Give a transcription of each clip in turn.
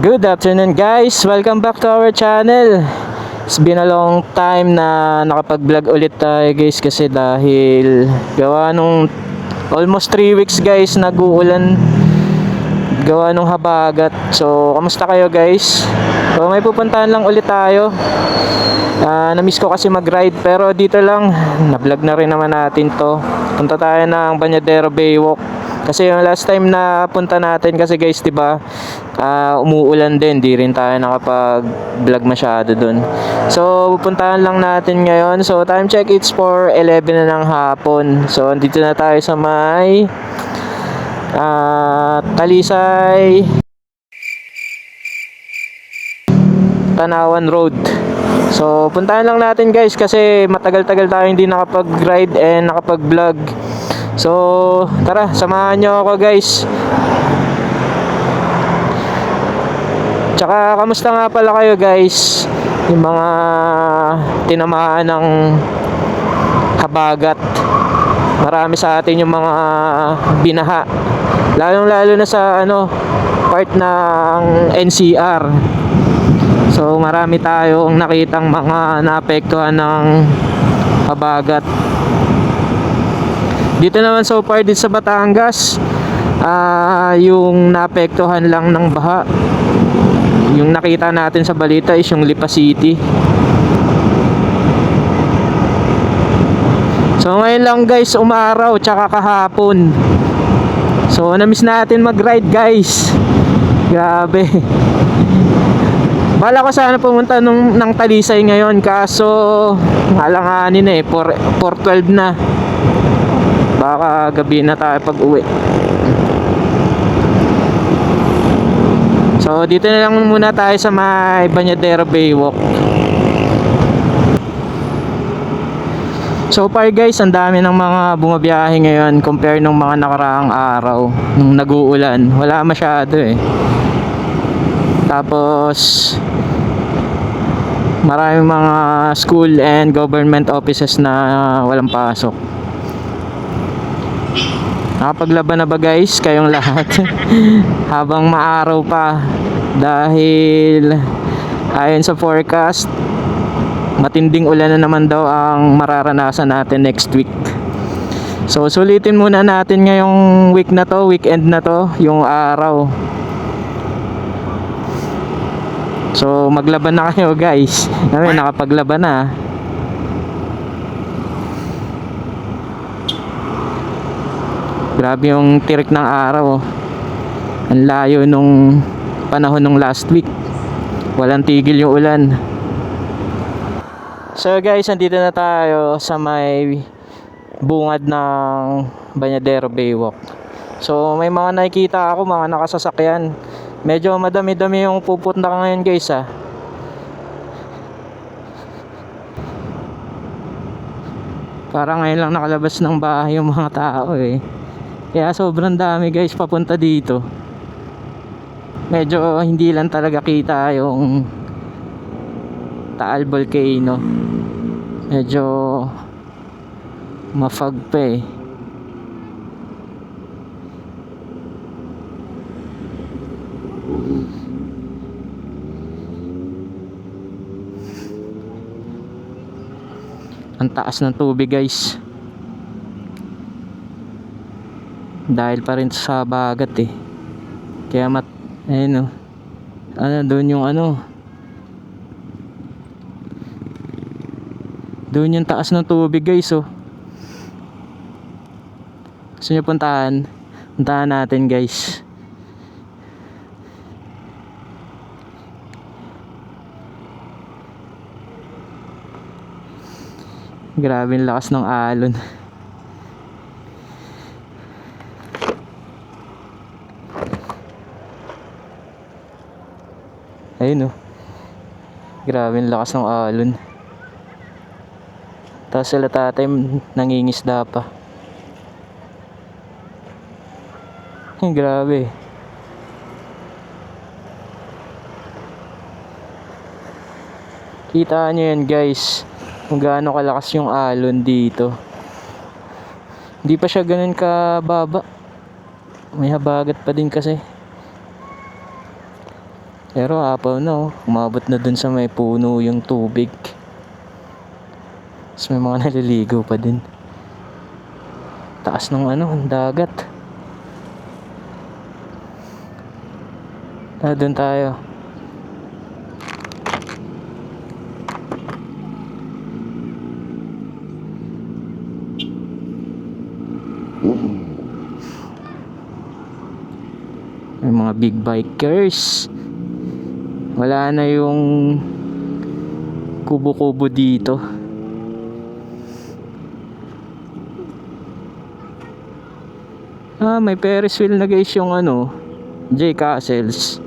Good afternoon guys, welcome back to our channel. It's been a long time na nakapag-vlog ulit tayo guys, kasi dahil gawa nung almost 3 weeks guys nag-uulan, gawa nung habagat. So kamusta kayo guys? So may pupuntahan lang ulit tayo. Na-miss ko kasi mag-ride, pero dito lang, na-vlog na rin naman natin to. Punta tayo ng Bañadero Baywalk. Kasi yung last time na punta natin kasi guys, 'di ba? Umuulan din, di rin tayo nakapag-vlog masyado dun. So, pupuntahan lang natin ngayon. So, time check, it's for 11 na ng hapon. So, andito na tayo sa may Talisay Tanawan Road. So, puntahan lang natin guys, kasi matagal-tagal tayo hindi nakapag-ride and nakapag-vlog. So, tara, samahan nyo ako guys. Tsaka, kamusta nga pala kayo guys? Yung mga tinamaan ng habagat. Marami sa atin yung mga binaha. Lalong-lalo na sa part ng NCR. So, marami tayong nakitang mga naapektuhan ng habagat. Dito naman so far dito sa Batangas, yung naapektuhan lang ng baha, yung nakita natin sa balita is yung Lipa City. So ngayon lang guys, umaraw tsaka kahapon. So na-miss natin mag-ride guys. Grabe. Bala ko sana pumunta ng Talisay ngayon, kaso alanganin 4:12 na. Baka gabi na tayo pag uwi. So dito na lang muna tayo sa may Bañadero Baywalk. So far guys, ang dami ng mga bumabiyahe ngayon compare nung mga nakaraang araw nung nag-uulan. Wala masyado Tapos maraming mga school and government offices na walang pasok. Nakapaglaban na ba guys kayong lahat? Habang maaraw pa, dahil ayon sa forecast, matinding ulan na naman daw ang mararanasan natin next week. So sulitin muna natin ngayong week na to, weekend na to, yung araw. So maglaban na kayo guys. Nakapaglaban na. Grabe yung tirik ng araw. Ang layo nung panahon nung last week. Walang tigil yung ulan. So guys, andito na tayo sa may bungad ng Bañadero Baywalk. So may mga nakikita ako, mga nakasasakyan. Medyo madami-dami yung pupunta ngayon guys Parang ngayon lang nakalabas ng bahay yung mga tao Kaya sobrang dami guys papunta dito. Medyo hindi lang talaga kita yung Taal Volcano. Medyo mafog pa Ang taas ng tubig guys, dahil pa rin sa bagat Kaya ayun doon yung doon yung taas ng tubig guys Gusto nyo puntahan natin guys. Grabe yung lakas ng alon. Ayun grabe yung lakas ng alon. Tapos sila tatay nangingisda pa. Grabe. Kita nyo yan guys, kung gaano kalakas yung alon dito. Hindi pa siya ganun kababa. May habagat pa din kasi. Pero apaw na oh. Umabot na dun sa may puno yung tubig. Tapos may mga naliligo pa din. Taas ng ang dagat. Doon tayo. May mga big bikers. Wala na yung kubo-kubo dito. May Ferris wheel na guys yung J Castles.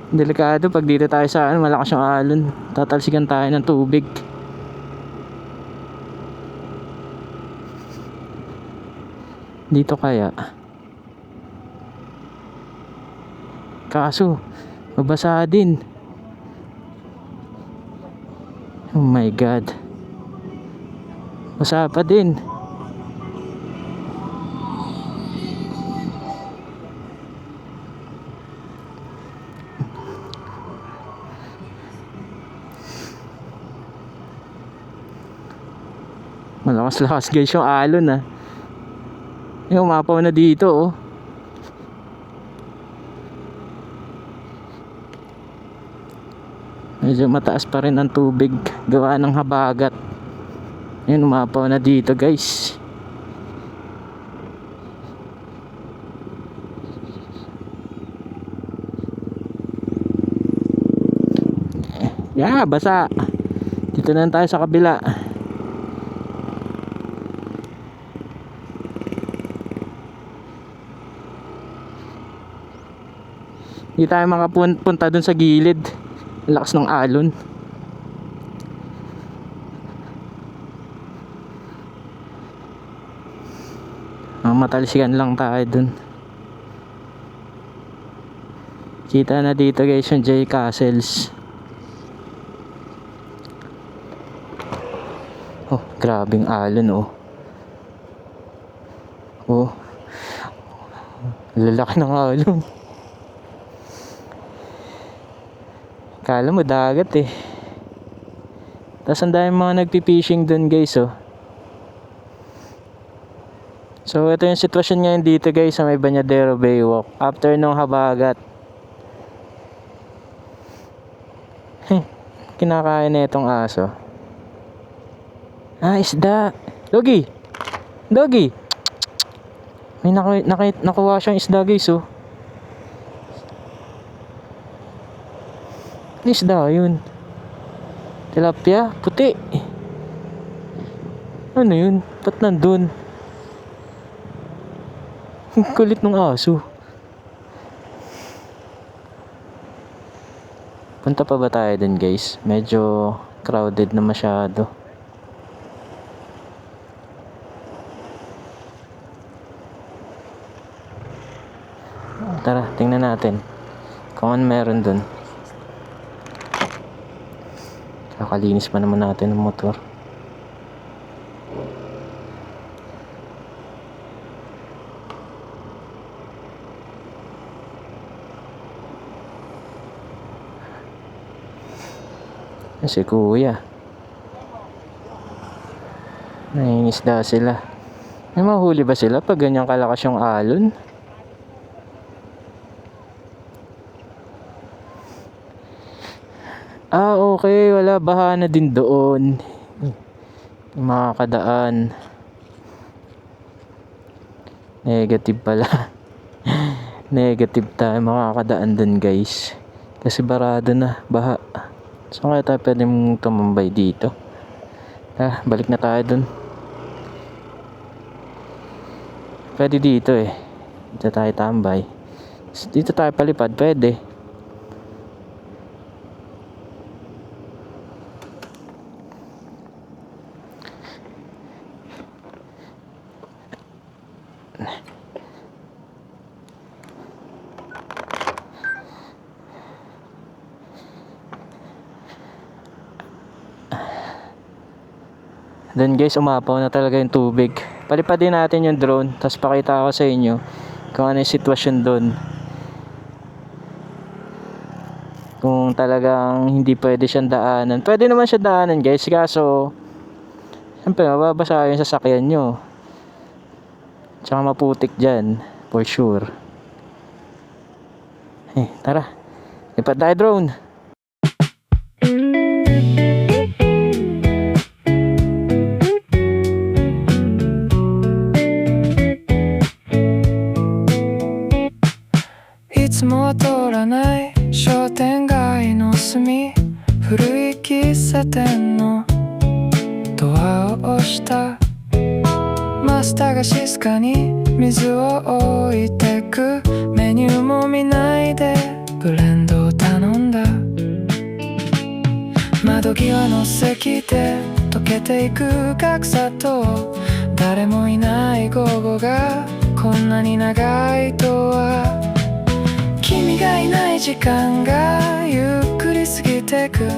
Delikado pag dito tayo sa malakas yung alon. Tatalsikan tayo ng tubig. Dito kaya. Kaso mabasa din. Oh my god. Basa pa din. Malakas-lakas guys yung alon Yung umapaw na dito oh. Medyo mataas pa rin ang tubig gawa ng habagat. Yun, umapaw na dito guys. Basa. Dito na tayo sa kabila. Hindi tayo makapunta dun sa gilid. Lakas ng alon. Matalsikan lang tayo dun. Kita na dito guys yung J Castles. Oh, grabing alon oh. Oh. Lalaki ng alon. Kala mo dagat eh. Tapos ang dami mga nagpipishing dun guys oh. So ito yung sitwasyon ngayon dito guys sa may Bañadero Baywalk. After nung habagat. Kinakain na itong aso. Isda. Doggy. Doggy. May nakuha siyang isda guys oh. Isda yun. Tilapia, puti. Ano yun? Ba't nandun? Kulit ng aso. Punta pa ba tayo dun guys? Medyo crowded na masyado. Tara, tingnan natin kung ano meron dun. Kakalinis pa naman natin ng motor. Si kuya. Nangingisda sila. May mahuli ba sila pag ganyan kalakas yung alon? Okay. Wala, baha na din doon. Makakadaan. Negative pala. Negative tayo makakadaan dun guys. Kasi barado na, baha. So kaya tayo pwedeng tumambay dito. Balik na tayo dun. Pwede dito eh. Dito tayo tambay. Dito tayo palipad, pwede. Then guys, umapaw na talaga yung tubig. Palipadin natin yung drone, tapos pakita ko sa inyo kung ano yung sitwasyon doon. Kung talagang hindi pwede siyang daanan. Pwede naman siya daanan guys, kaso siyempre mababasa yung sasakyan nyo. Tsaka maputik dyan, for sure. Tara, lipat tayo drone.いつもは通らない商店街の隅、古い喫茶店のドアを押した。マスターが静かに水を置いてく。メニューも見ないでブレンドを頼んだ。窓際の席で溶けていく格差と、誰もいない午後がこんなに長いとは。君がいない時間がゆっくり過ぎてく。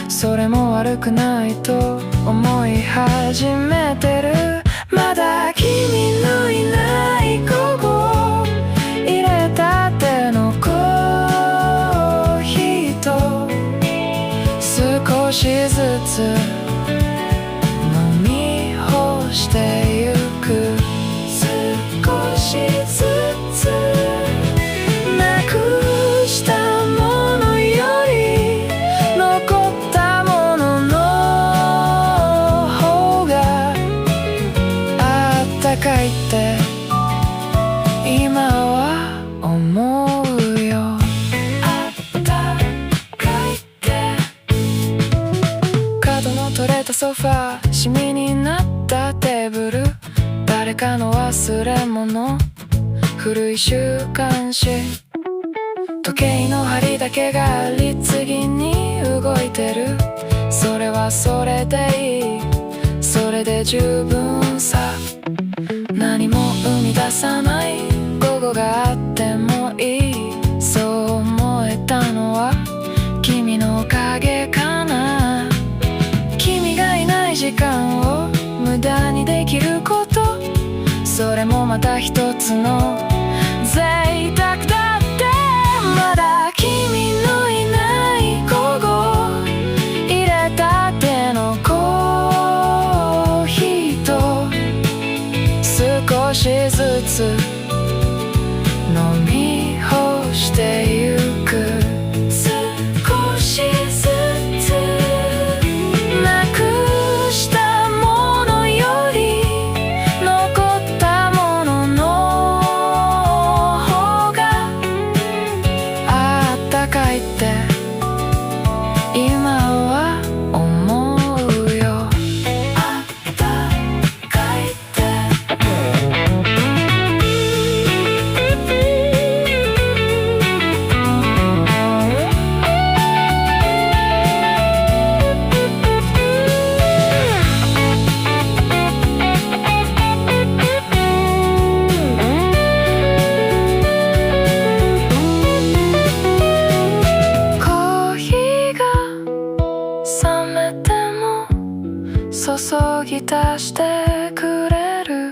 それも悪くないと思い始めてる。まだ君のいない午後、入れたてのコーヒーと少しずつ飲み干してゆく。少しずつなくしたものより残ったものの方があったかいって今は思うよ。あったかいって角の取れたソファー、シミになったテーブル、誰かの忘れ物、古い週刊誌、時計の針だけが律儀に動いてる。それはそれでいい、それで十分さ。何も生み出さない午後があってもいい、そう思えたのは君のおかげかな。君がいない時間を無駄にできること、それもまた一つの贅沢だって。まだ君のいない午後、入れたてのコーヒーと少しずつ飲み干してゆく。少しずつなくしたものより残ったものの方があったかいって今は思うよ。あったかいってコーヒーが冷めても注ぎ足してくれる。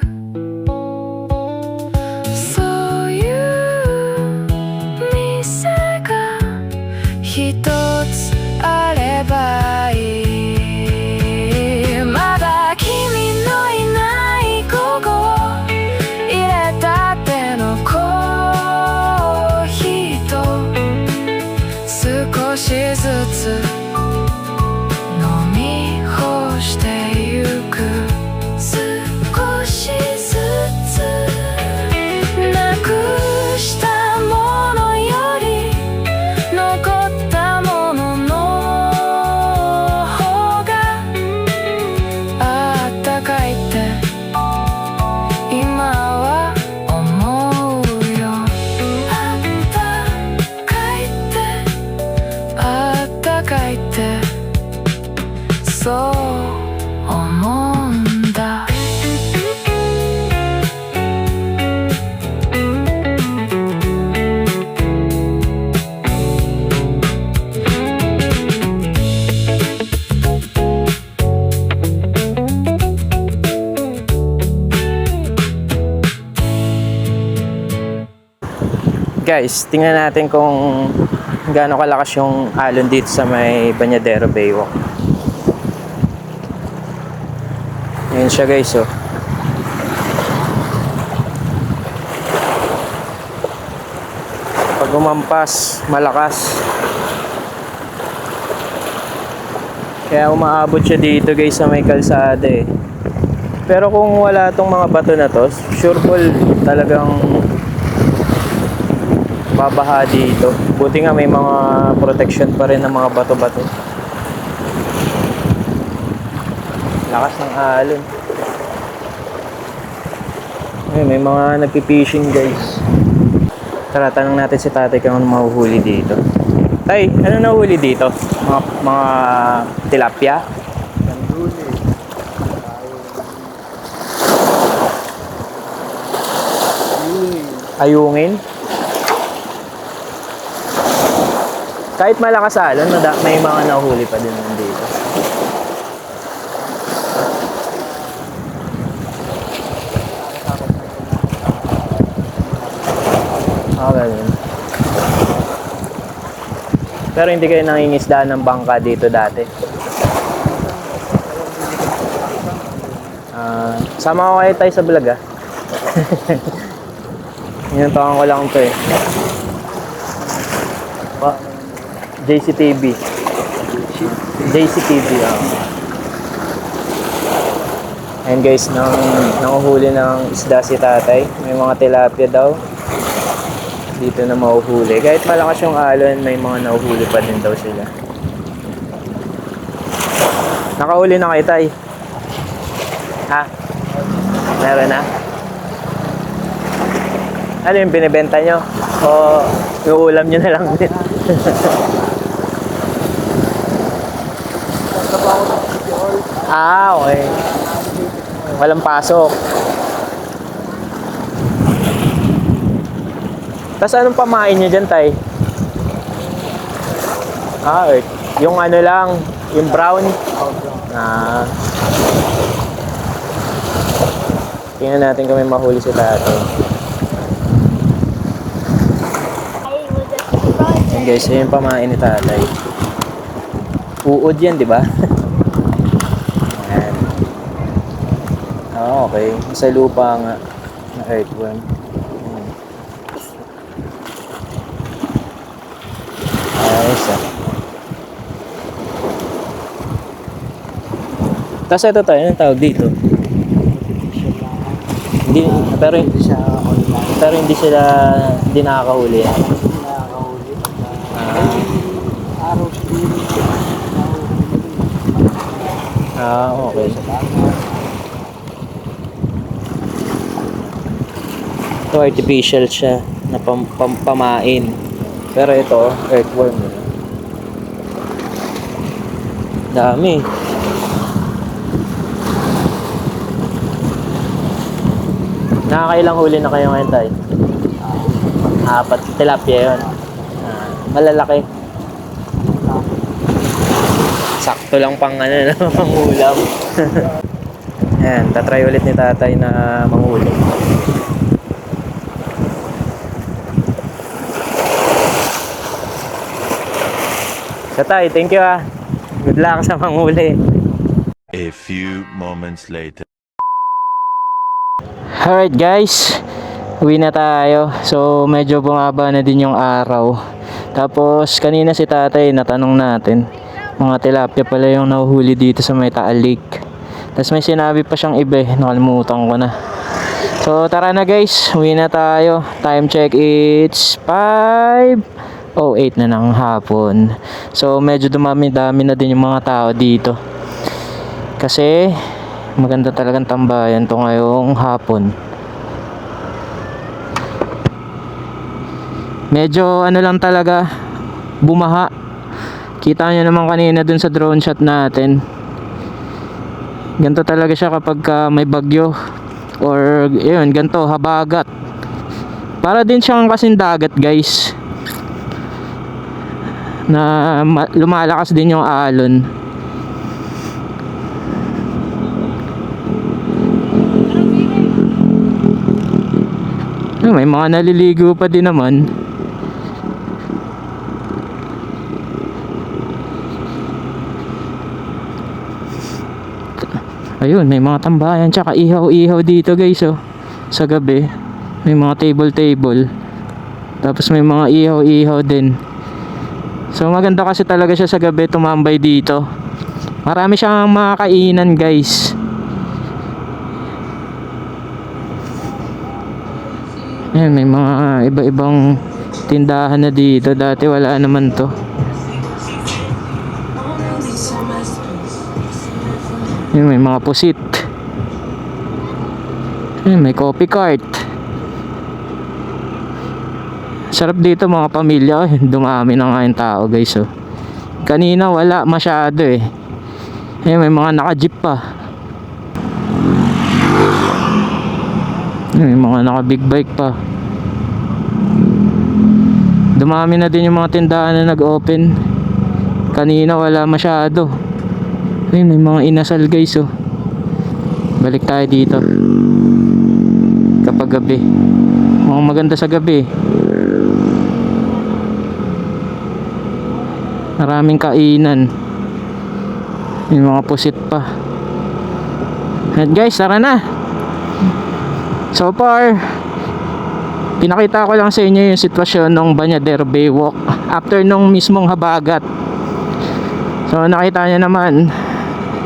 そういう店が一つあればいい。まだ君のいない午後、入れたてのコーヒーと少しずつ飲み干してゆく。少 guys, tingnan natin kung gaano kalakas yung alon dito sa may Bañadero Baywalk. Ayan siya guys, oh. Pag umampas, malakas. Kaya umaabot siya dito guys sa may kalsada eh. Pero kung wala tong mga bato na to, sure fall talagang babaha dito. Buti nga may mga protection pa rin ng mga bato-bato. Lakas ng alon. Ay, may mga nagpipishing guys. Tara, tanong natin si tatay kung ano mahuhuli dito. Tay, ano nahuhuli dito? Mga tilapia? Ayungin? Kahit malakas alon, may mga nahuhuli pa din dito. Ganun. Pero hindi kayo nangingisda ng bangka dito dati. Sama ko kayo tayo sa vlog ah. Inantakan ko lang ito eh. JCTV. JCTV Ayan guys, nanguhuli ng isda si tatay. May mga tilapia daw dito na mahuhuli. Kahit malakas yung alon, may mga nahuhuli pa din daw sila. Nakahuli na kayo, tay? Ha? Meron na? Ano yung binibenta nyo? O iuulam nyo na lang din? Okay. Walang pasok. Tapos anong pamain nyo dyan, tay? Earth. Yung ano lang, yung brown. Tingnan natin kung may mahuli si tatay. Yan guys, yun yung pamain ni tatay. Uod yan, di ba? Yan. Okay. Sa lupa nga na earthworm. Ayos ah. Tapos ito tayo, anong tawag dito? Hindi, pero hindi sila nakakahuli yan. Okay. Ito artificial siya na pamain. Pero ito, earthworm. Dami. Nakakailang huli na kayo ngayon, tay? 4 tilapia yun. Malalaki. Sakto lang pang pang ulam. Ayan, tatry ulit ni tatay na manghuli. So tay, thank you ah. Good luck sa manghuli. A few moments later. Alright guys, uwi na tayo. So medyo bumaba na din yung araw. Tapos kanina si tatay natanong natin, mga tilapia pala yung nahuhuli dito sa may Taal Lake. Tapos may sinabi pa siyang iba eh, nakalimutan ko na. So tara na guys, uwi na tayo. Time check, it's 5:08 na ng hapon. So medyo dumami-dami na din yung mga tao dito. Kasi maganda talagang tambayan to ngayong hapon. Medyo ano lang talaga, bumaha. Kita nyo naman kanina dun sa drone shot natin. Ganito talaga siya kapag may bagyo. Or yun, ganito, habagat. Para din siyang kasing dagat guys. Na lumalakas din yung alon. May mga naliligo pa din naman. Ayun, may mga tambayan tsaka ihaw-ihaw dito guys oh. Sa gabi, may mga table. Tapos may mga ihaw-ihaw din. So maganda kasi talaga siya sa gabi tumambay dito. Marami siyang mga kainan guys. Ayan, may mga iba-ibang tindahan na dito. Dati wala naman to. Ayan, may mga pusit. Ayan, may coffee cart. Sarap dito mga pamilya. Dumami na nga yung tao guys oh. Kanina wala masyado eh. Ayan, may mga naka-jeep pa. Ayan, may mga naka-big bike pa. Dumami na din yung mga tindahan na nag-open. Kanina wala masyado. Ayun, may mga inasal guys oh. Balik tayo dito kapag gabi. Mukhang maganda sa gabi. Maraming kainan. May mga pusit pa. At guys, tara na. So far, pinakita ko lang sa inyo yung sitwasyon ng Banyader Baywalk after nung mismong habagat. So nakita nyo naman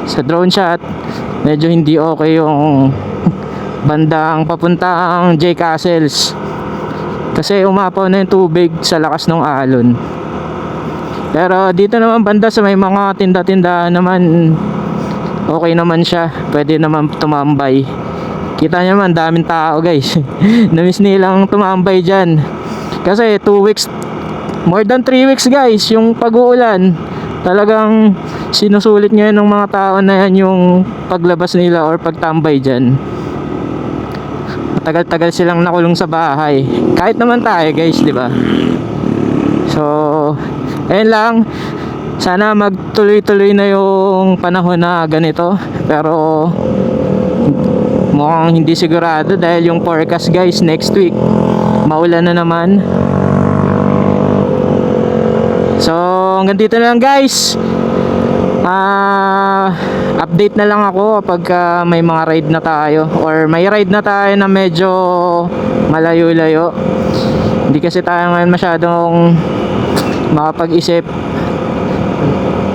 sa drone shot, medyo hindi okay yung bandang papuntang J Castles kasi umapaw na yung tubig sa lakas ng alon. Pero dito naman banda sa may mga tinda-tindahan naman, okay naman siya, pwede naman tumambay. Kita nyo naman, daming tao guys. Namiss nilang tumambay dyan kasi 2 weeks, more than 3 weeks guys, yung pag-uulan. Talagang sinusulit ngayon ng mga tao na yan yung paglabas nila or pagtambay dyan. Matagal-tagal silang nakulong sa bahay. Kahit naman tayo guys, di ba? So, ayun lang. Sana magtuloy-tuloy na yung panahon na ganito. Pero mukhang hindi sigurado dahil yung forecast guys next week maulan na naman. So hanggang dito na lang guys. Update na lang ako kapag may mga ride na tayo or may ride na tayo na medyo malayo-layo. Hindi kasi tayo ngayon masyadong makapag-isip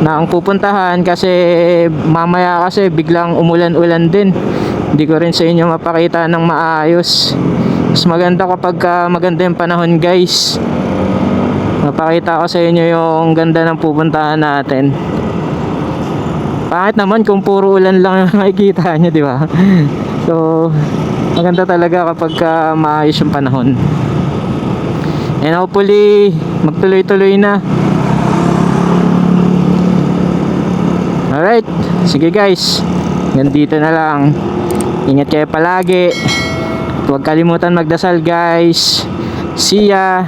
na ang pupuntahan kasi mamaya kasi biglang umulan-ulan din. Hindi ko rin sa inyo mapakita ng maayos. Mas maganda kapag maganda yung panahon guys. Mapakita ko sa inyo yung ganda ng pupuntahan natin. Pangit naman kung puro ulan lang yung makikita nyo, di ba? So maganda talaga kapag maayos yung panahon. And hopefully magtuloy-tuloy na. Alright, sige guys, ganito na lang. Ingat kayo palagi. Huwag kalimutan magdasal guys. See ya.